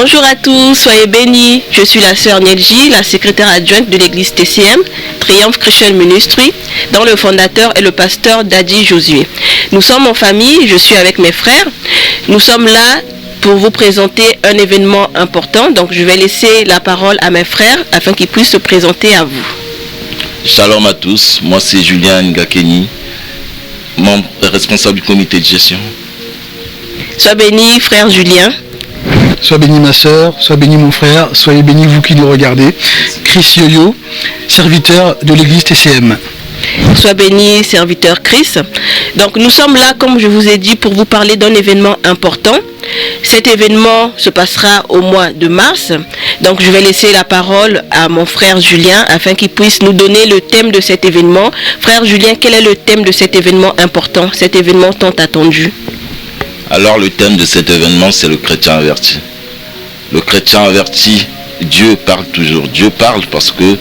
Bonjour à tous, soyez bénis. Je suis la sœur Nelji, la secrétaire adjointe de l'église TCM, Triumph Christian Ministry, dont le fondateur est le pasteur Daddy Josué. Nous sommes en famille, je suis avec mes frères. Nous sommes là pour vous présenter un événement important. Donc je vais laisser la parole à mes frères afin qu'ils puissent se présenter à vous. Shalom à tous, moi c'est Julien Ngakeni, membre responsable du comité de gestion. Sois béni, frère Julien. Sois béni ma soeur, sois béni mon frère, soyez bénis vous qui nous regardez. Chris Yoyo, serviteur de l'église TCM. Sois béni, serviteur Chris. Donc nous sommes là, comme je vous ai dit, pour vous parler d'un événement important. Cet événement se passera au mois de mars. Donc je vais laisser la parole à mon frère Julien afin qu'il puisse nous donner le thème de cet événement. Frère Julien, quel est le thème de cet événement important, cet événement tant attendu? Alors le thème de cet événement, c'est le chrétien averti. Le chrétien averti, Dieu parle toujours. Dieu parle parce que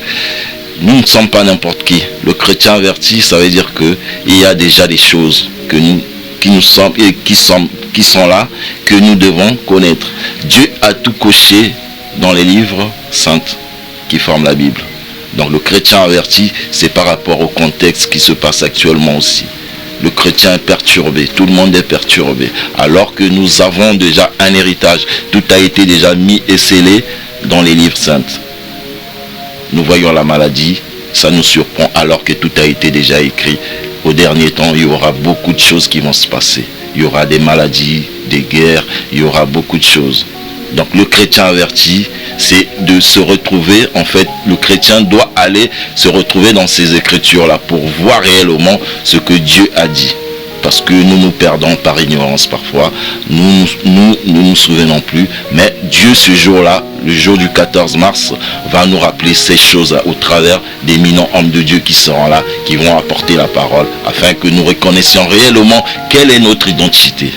nous ne sommes pas n'importe qui. Le chrétien averti, ça veut dire qu'il y a déjà des choses qui sont là, que nous devons connaître. Dieu a tout coché dans les livres saints qui forment la Bible. Donc le chrétien averti, c'est par rapport au contexte qui se passe actuellement aussi. Le chrétien est perturbé, tout le monde est perturbé. Alors que nous avons déjà un héritage, tout a été déjà mis et scellé dans les livres saints. Nous voyons la maladie, ça nous surprend alors que tout a été déjà écrit. Au dernier temps, il y aura beaucoup de choses qui vont se passer. Il y aura des maladies, des guerres, il y aura beaucoup de choses. Donc le chrétien averti, c'est de se retrouver, en fait, le chrétien doit aller se retrouver dans ces écritures-là pour voir réellement ce que Dieu a dit. Parce que nous nous perdons par ignorance parfois, nous nous souvenons plus, mais Dieu ce jour-là, le jour du 14 mars, va nous rappeler ces choses au travers d'éminents hommes de Dieu qui seront là, qui vont apporter la parole, afin que nous reconnaissions réellement quelle est notre identité.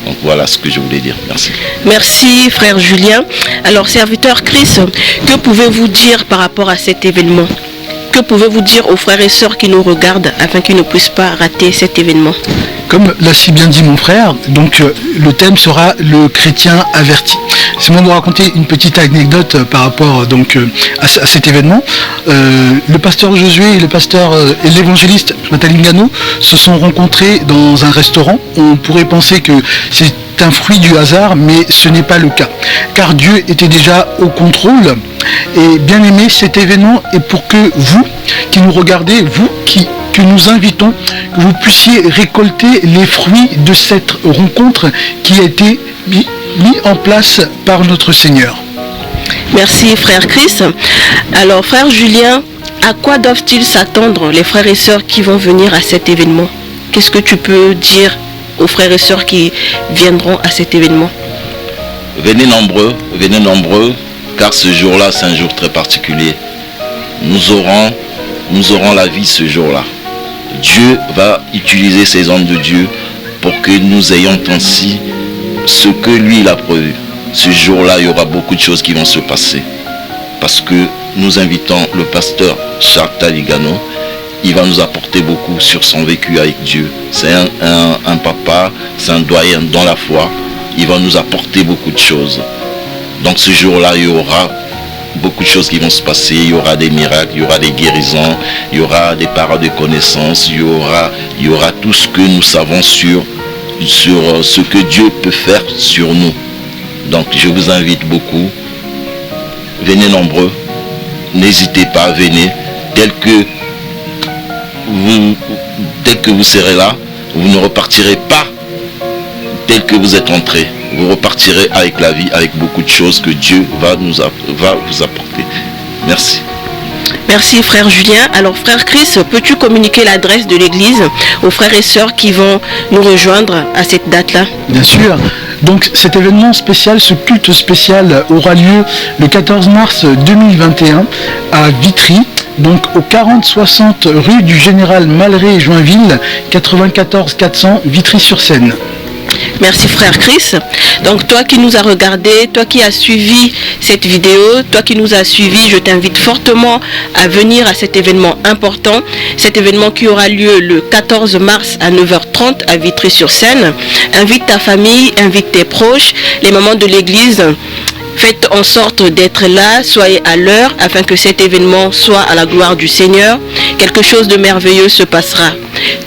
Donc voilà ce que je voulais dire. Merci. Merci frère Julien. Alors serviteur Chris, que pouvez-vous dire par rapport à cet événement? Que pouvez-vous dire aux frères et sœurs qui nous regardent afin qu'ils ne puissent pas rater cet événement? Comme l'a si bien dit mon frère, donc le thème sera le chrétien averti. C'est moi de vous raconter une petite anecdote par rapport donc à cet événement. Le pasteur Josué et le pasteur et l'évangéliste Matalingano se sont rencontrés dans un restaurant. On pourrait penser que c'est un fruit du hasard, mais ce n'est pas le cas, car Dieu était déjà au contrôle. Et bien aimé, cet événement est pour que vous qui nous regardez, vous que nous invitons, que vous puissiez récolter les fruits de cette rencontre qui a été mis en place par notre Seigneur. Merci frère Chris. Alors frère Julien, à quoi doivent-ils s'attendre les frères et sœurs qui vont venir à cet événement? Qu'est-ce que tu peux dire aux frères et sœurs qui viendront à cet événement? Venez nombreux, car ce jour-là, c'est un jour très particulier. Nous aurons la vie ce jour-là. Dieu va utiliser ces hommes de Dieu pour que nous ayons ainsi ce que lui il a prévu. Ce jour-là, il y aura beaucoup de choses qui vont se passer. Parce que nous invitons le pasteur Charles Taligano. Il va nous apporter beaucoup sur son vécu avec Dieu. C'est un papa, c'est un doyen dans la foi. Il va nous apporter beaucoup de choses. Donc ce jour-là, il y aura beaucoup de choses qui vont se passer. Il y aura des miracles, il y aura des guérisons, il y aura des paroles de connaissance, il y aura tout ce que nous savons sur ce que Dieu peut faire sur nous. Donc je vous invite beaucoup. Venez nombreux. N'hésitez pas, venez. Dès que vous serez là, vous ne repartirez pas tel que vous êtes entré. Vous repartirez avec la vie, avec beaucoup de choses que Dieu va vous apporter. Merci. Merci frère Julien. Alors frère Chris, peux-tu communiquer l'adresse de l'église aux frères et sœurs qui vont nous rejoindre à cette date-là? Bien sûr. Donc cet événement spécial, ce culte spécial aura lieu le 14 mars 2021 à Vitry. Donc au 40-60 rue du Général Malré Joinville, 94 400 Vitry-sur-Seine. Merci frère Chris. Donc toi qui nous as regardé, toi qui as suivi cette vidéo, toi qui nous as suivi, je t'invite fortement à venir à cet événement important. Cet événement qui aura lieu le 14 mars à 9h30 à Vitry-sur-Seine. Invite ta famille, invite tes proches. Les mamans de l'église Faites en sorte d'être là, soyez à l'heure afin que cet événement soit à la gloire du Seigneur. Quelque chose de merveilleux se passera.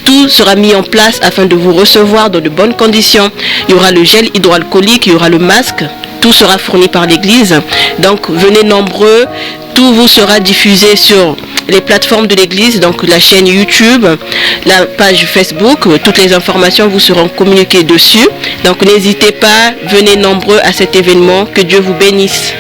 Tout sera mis en place afin de vous recevoir dans de bonnes conditions. Il y aura le gel hydroalcoolique, il y aura le masque. Tout sera fourni par l'église. Donc venez nombreux. Tout vous sera diffusé sur les plateformes de l'église, donc la chaîne YouTube, la page Facebook. Toutes les informations vous seront communiquées dessus. Donc n'hésitez pas, venez nombreux à cet événement. Que Dieu vous bénisse.